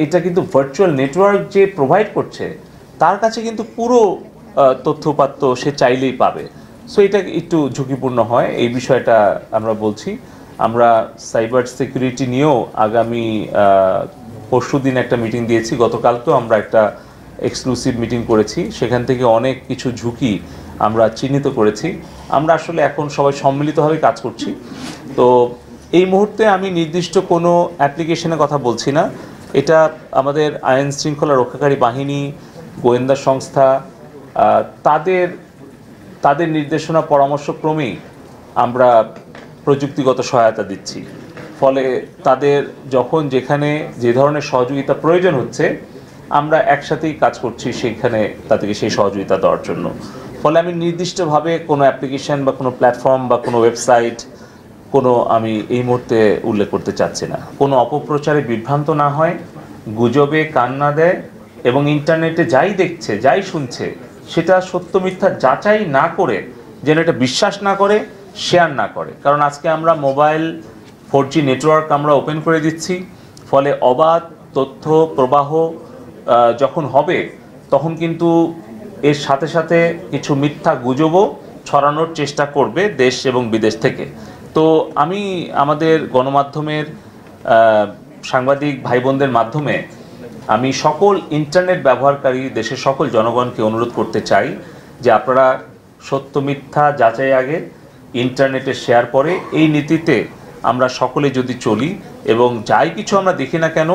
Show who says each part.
Speaker 1: এটা কিন্তু virtual network যে প্রোভাইড করছে তার কাছে কিন্তু পুরো তথ্যপাত্র সে চাইলেই পাবে। সো এটা একটু ঝুঁকিপূর্ণ হয়, এই বিষয়টা আমরা বলছি। আমরা সাইবার সিকিউরিটি নিয়েও আগামী পরশুদিন একটা মিটিং দিয়েছি, গতকালকেও আমরা একটা এক্সক্লুসিভ মিটিং করেছি, সেখান থেকে অনেক কিছু ঝুঁকি আমরা চিহ্নিত করেছি। আমরা আসলে এখন সবাই সম্মিলিতভাবে কাজ করছি। তো এই মুহূর্তে আমি নির্দিষ্ট কোনো অ্যাপ্লিকেশনের কথা বলছি না, এটা আমাদের আইন শৃঙ্খলা রক্ষাকারী বাহিনী, গোয়েন্দা সংস্থা তাদের তাদের নির্দেশনা পরামর্শক্রমেই আমরা প্রযুক্তিগত সহায়তা দিচ্ছি। ফলে তাদের যখন যেখানে যে ধরনের সহযোগিতা প্রয়োজন হচ্ছে আমরা একসাথেই কাজ করছি সেখানে তাদেরকে সেই সহযোগিতা দেওয়ার জন্য। ফলে আমি নির্দিষ্টভাবে কোনো অ্যাপ্লিকেশন বা কোনো প্ল্যাটফর্ম বা কোনো ওয়েবসাইট আমি এই মুহূর্তে উল্লেখ করতে চাচ্ছি না। কোনো অপপ্রচারে বিভ্রান্ত না হয়, গুজবে কান না দেয় এবং ইন্টারনেটে যাই দেখছে যাই শুনছে সেটা সত্য মিথ্যা যাচাই না করে যেন এটা বিশ্বাস না করে, শেয়ার না করে। কারণ আজকে আমরা মোবাইল 4G নেটওয়ার্ক আমরা ওপেন করে দিচ্ছি, ফলে অবাধ তথ্য প্রবাহ যখন হবে তখন কিন্তু এর সাথে সাথে কিছু মিথ্যা গুজবও ছড়ানোর চেষ্টা করবে দেশ এবং বিদেশ থেকে। তো আমি আমাদের গণমাধ্যমের সাংবাদিক ভাই বোনদের মাধ্যমে আমি সকল ইন্টারনেট ব্যবহারকারী দেশের সকল জনগণকে অনুরোধ করতে চাই যে আপনারা সত্য মিথ্যা যাচাই আগে, ইন্টারনেটে শেয়ার পরে, এই নীতিতে আমরা সকলে যদি চলি এবং যাই কিছু আমরা দেখি না কেন